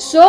100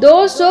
200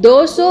200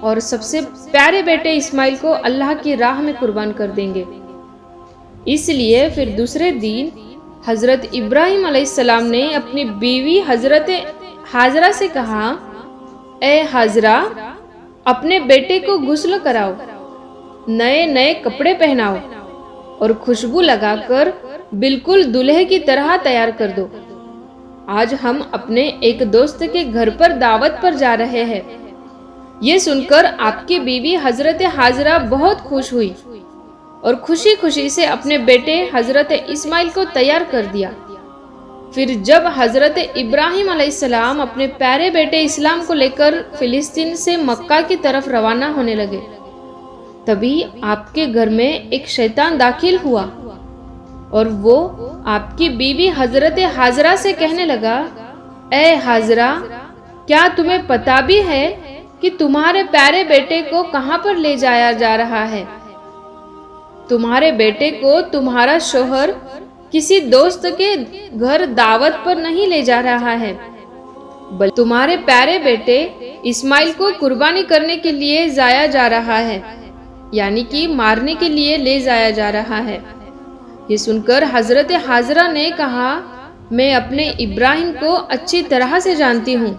اور سب سے پیارے بیٹے اسماعیل کو اللہ کی راہ میں قربان کر دیں گے۔ اس لیے پھر دوسرے دن حضرت ابراہیم علیہ السلام نے اپنی بیوی حضرت ہاجرہ سے کہا، اے ہاجرہ، اپنے بیٹے کو غسل کراؤ، نئے نئے کپڑے پہناؤ اور خوشبو لگا کر بالکل دلہے کی طرح تیار کر دو۔ آج ہم اپنے ایک دوست کے گھر پر دعوت پر جا رہے ہیں۔ یہ سن کر آپ کی بیوی حضرت ہاجرہ بہت خوش ہوئی اور خوشی خوشی سے اپنے بیٹے حضرت اسماعیل کو تیار کر دیا۔ پھر جب حضرت ابراہیم علیہ السلام اپنے پیارے بیٹے اسلام کو لے کر فلسطین سے مکہ کی طرف روانہ ہونے لگے، تبھی آپ کے گھر میں ایک شیطان داخل ہوا اور وہ آپ کی بیوی حضرت ہاجرہ سے کہنے لگا، اے ہاجرہ، کیا تمہیں پتہ بھی ہے کہ تمہارے پیارے بیٹے کو کہاں پر لے جایا جا رہا ہے؟ تمہارے بیٹے کو تمہارا شوہر کسی دوست کے گھر دعوت پر نہیں لے جا رہا ہے، بلکہ تمہارے پیارے بیٹے اسماعیل کو قربانی کرنے کے لیے جایا جا رہا ہے، یعنی کہ مارنے کے لیے لے جایا جا رہا ہے۔ یہ سن کر حضرت ہاجرہ نے کہا، میں اپنے ابراہیم کو اچھی طرح سے جانتی ہوں،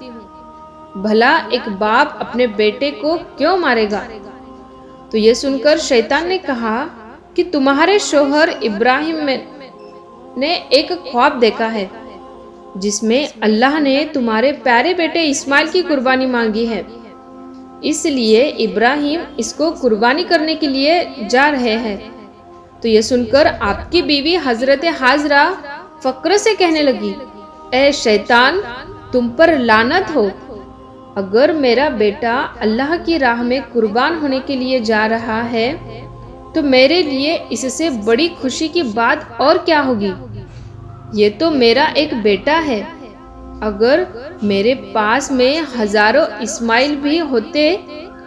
بھلا ایک باپ اپنے بیٹے کو کیوں مارے گا؟ تو یہ سن کر شیطان نے کہا کہ تمہارے شوہر ابراہیم نے ایک خواب دیکھا ہے جس میں اللہ نے تمہارے پیارے بیٹے اسماعیل کی قربانی مانگی ہے، اس لیے ابراہیم اس کو قربانی کرنے کے لیے جا رہے ہیں۔ تو یہ سن کر آپ کی بیوی حضرت ہاجرہ فخر سے کہنے لگی، اے شیطان، تم پر لعنت ہو! اگر میرا بیٹا اللہ کی راہ میں قربان ہونے کے لیے جا رہا ہے تو میرے لیے اس سے بڑی خوشی کی بات اور کیا ہوگی؟ یہ تو میرا ایک بیٹا ہے۔ اگر میرے پاس میں ہزاروں اسماعیل بھی ہوتے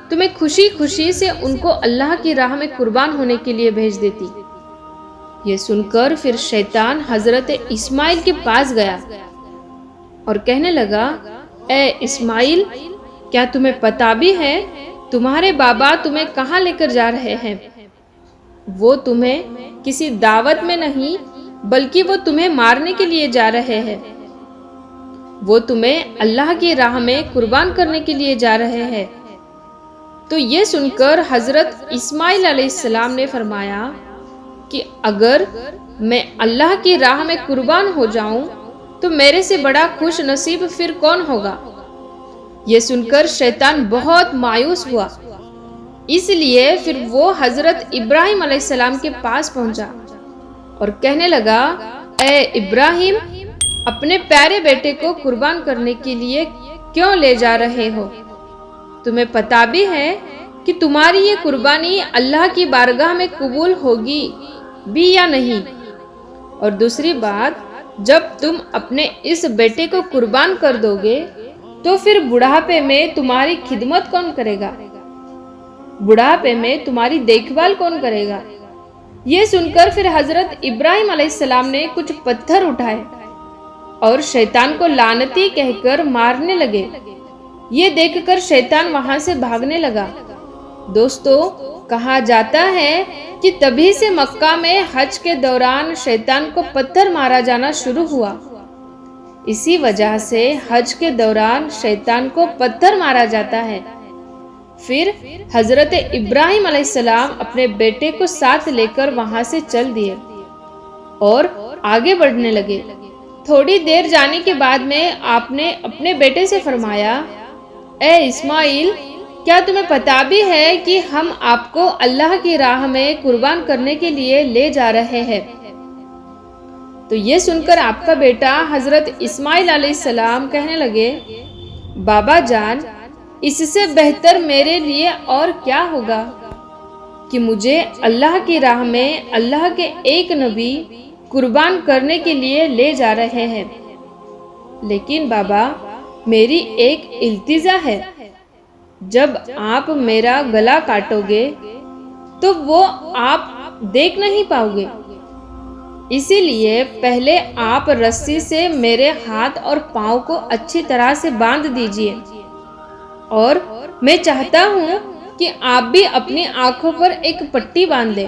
تو میں خوشی خوشی سے ان کو اللہ کی راہ میں قربان ہونے کے لیے بھیج دیتی۔ یہ سن کر پھر شیطان حضرت اسماعیل کے پاس گیا اور کہنے لگا، اے اسماعیل، کیا تمہیں پتہ بھی ہے تمہارے بابا تمہیں کہاں لے کر جا رہے ہیں؟ وہ تمہیں کسی دعوت میں نہیں بلکہ وہ تمہیں مارنے کے لیے جا رہے ہیں، وہ تمہیں اللہ کی راہ میں قربان کرنے کے لیے جا رہے ہیں۔ تو یہ سن کر حضرت اسماعیل علیہ السلام نے فرمایا کہ اگر میں اللہ کی راہ میں قربان ہو جاؤں تو میرے سے بڑا خوش نصیب پھر کون ہوگا؟ یہ سن کر شیطان بہت مایوس ہوا، اس لیے پھر وہ حضرت ابراہیم علیہ السلام کے پاس پہنچا اور کہنے لگا، اے ابراہیم، اپنے پیارے بیٹے کو قربان کرنے کے لیے کیوں لے جا رہے ہو؟ تمہیں پتہ بھی ہے کہ تمہاری یہ قربانی اللہ کی بارگاہ میں قبول ہوگی بھی یا نہیں؟ اور دوسری بات، جب تم اپنے اس بیٹے کو قربان کر دو گے تو پھر بڑھاپے میں تمہاری خدمت کون کرے گا؟ بڑھاپے میں تمہاری دیکھ بھال کون کرے گا؟ یہ سن کر پھر حضرت ابراہیم علیہ السلام نے کچھ پتھر اٹھائے اور شیطان کو لعنتی کہہ کر مارنے لگے۔ یہ دیکھ کر شیطان وہاں سے بھاگنے لگا۔ دوستو، کہا جاتا ہے کہ تبھی سے مکہ میں حج کے دوران شیطان کو پتھر مارا جانا شروع ہوا۔ اسی وجہ سے حج کے دوران شیطان کو پتھر مارا جاتا ہے۔ پھر حضرت ابراہیم علیہ السلام اپنے بیٹے کو ساتھ لے کر وہاں سے چل دیے اور آگے بڑھنے لگے۔ تھوڑی دیر جانے کے بعد میں آپ نے اپنے بیٹے سے فرمایا، اے اسماعیل، کیا تمہیں پتہ بھی ہے کہ ہم آپ کو اللہ کی راہ میں قربان کرنے کے لیے لے جا رہے ہیں؟ تو یہ سن کر آپ کا بیٹا حضرت اسماعیل علیہ السلام کہنے لگے، بابا جان، اس سے بہتر میرے لیے اور کیا ہوگا کہ مجھے اللہ کی راہ میں اللہ کے ایک نبی قربان کرنے کے لیے لے جا رہے ہیں۔ لیکن بابا، میری ایک التجا ہے، جب آپ میرا گلا کاٹو گے تو وہ آپ دیکھ نہیں پاؤ گے، اسی لیے پہلے آپ رسی سے میرے ہاتھ اور پاؤں کو اچھی طرح سے باندھ دیجئے اور میں چاہتا ہوں کہ آپ بھی اپنی آنکھوں پر ایک پٹی باندھ لیں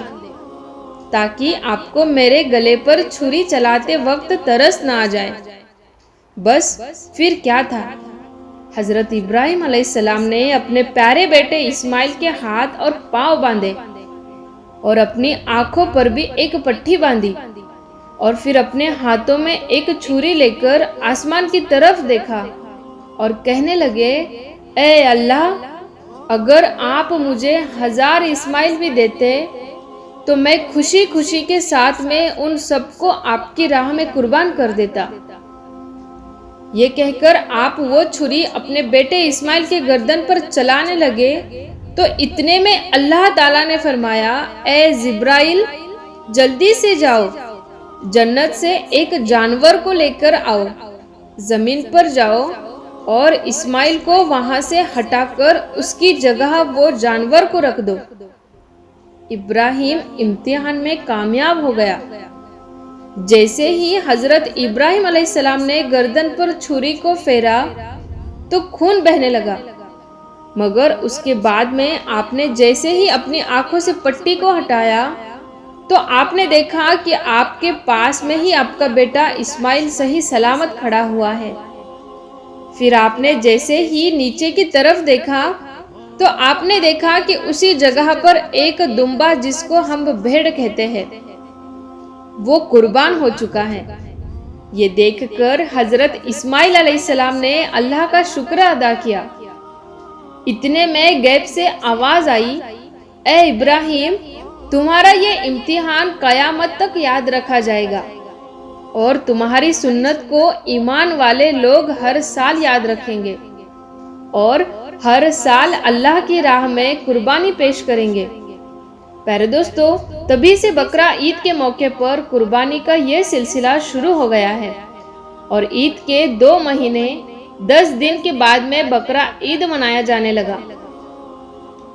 تاکہ آپ کو میرے گلے پر چھری چلاتے وقت ترس نہ آ جائے۔ بس پھر کیا تھا، حضرت ابراہیم علیہ السلام نے اپنے پیارے بیٹے اسماعیل کے ہاتھ اور پاؤں باندھے اور اپنی آنکھوں پر بھی ایک پٹی باندھی، اور پھر اپنے ہاتھوں میں ایک چھری لے کر آسمان کی طرف دیکھا اور کہنے لگے، اے اللہ، اگر آپ مجھے 1000 اسماعیل بھی دیتے تو میں خوشی خوشی کے ساتھ میں ان سب کو آپ کی راہ میں قربان کر دیتا۔ یہ کہہ کر آپ وہ چھری اپنے بیٹے اسماعیل کے گردن پر چلانے لگے تو اتنے میں اللہ تعالیٰ نے فرمایا، اے جبرائیل، جلدی سے جاؤ، جنت سے ایک جانور کو لے کر آؤ، زمین پر جاؤ اور اسماعیل کو وہاں سے ہٹا کر اس کی جگہ وہ جانور کو رکھ دو۔ ابراہیم امتحان میں کامیاب ہو گیا۔ جیسے ہی حضرت ابراہیم علیہ السلام نے گردن پر چھری کو پھیرا تو خون بہنے لگا، مگر اس کے بعد میں آپ نے جیسے ہی اپنی آنکھوں سے پٹی کو ہٹایا تو آپ نے دیکھا کہ آپ کے پاس میں ہی آپ کا بیٹا اسماعیل صحیح سلامت کھڑا ہوا ہے۔ پھر آپ نے جیسے ہی نیچے کی طرف دیکھا تو آپ نے دیکھا کہ اسی جگہ پر ایک دمبا، جس کو ہم بھیڑ کہتے ہیں، وہ قربان ہو چکا ہے۔ یہ دیکھ کر حضرت اسماعیل علیہ السلام نے اللہ کا شکر ادا کیا۔ اتنے میں غیب سے آواز آئی، اے ابراہیم، تمہارا یہ امتحان قیامت تک یاد رکھا جائے گا اور تمہاری سنت کو ایمان والے لوگ ہر سال یاد رکھیں گے اور ہر سال اللہ کی راہ میں قربانی پیش کریں گے۔ پیارے دوستو، تبھی سے بقرہ عید کے موقع پر قربانی کا یہ سلسلہ شروع ہو گیا ہے، اور عید کے 2 مہینے 10 دن کے بعد میں بقرہ عید منایا جانے لگا،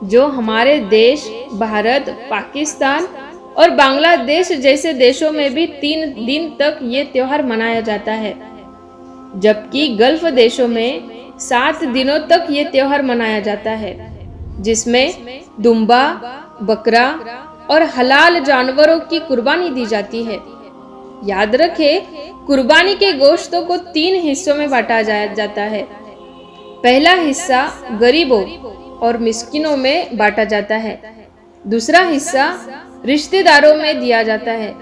جو ہمارے دیش بھارت، پاکستان اور بنگلہ دیش جیسے دیشوں میں بھی 3 دن تک یہ تہوار منایا جاتا ہے، جبکہ گلف دیشوں میں 7 دنوں تک یہ تہوار منایا جاتا ہے، جس میں دمبا، بکرا اور حلال جانوروں کی قربانی دی جاتی ہے۔ یاد رکھیں، قربانی کے گوشتوں کو 3 حصوں میں بانٹا جاتا ہے۔ پہلا حصہ غریبوں اور مسکینوں میں بانٹا جاتا ہے، دوسرا حصہ رشتہ داروں میں دیا جاتا ہے،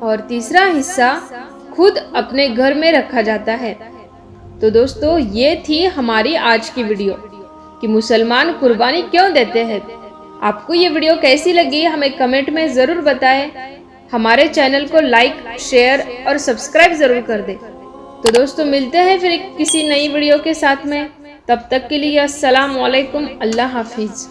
اور تیسرا حصہ خود اپنے گھر میں رکھا جاتا ہے۔ تو دوستو، یہ تھی ہماری آج کی ویڈیو کہ مسلمان قربانی کیوں دیتے ہیں۔ آپ کو یہ ویڈیو کیسی لگی ہمیں کمنٹ میں ضرور بتائیں۔ ہمارے چینل کو لائک، شیئر اور سبسکرائب ضرور کر دیں۔ تو دوستو، ملتے ہیں پھر کسی نئی ویڈیو کے ساتھ میں، تب تک کے لیے السلام علیکم، اللہ حافظ۔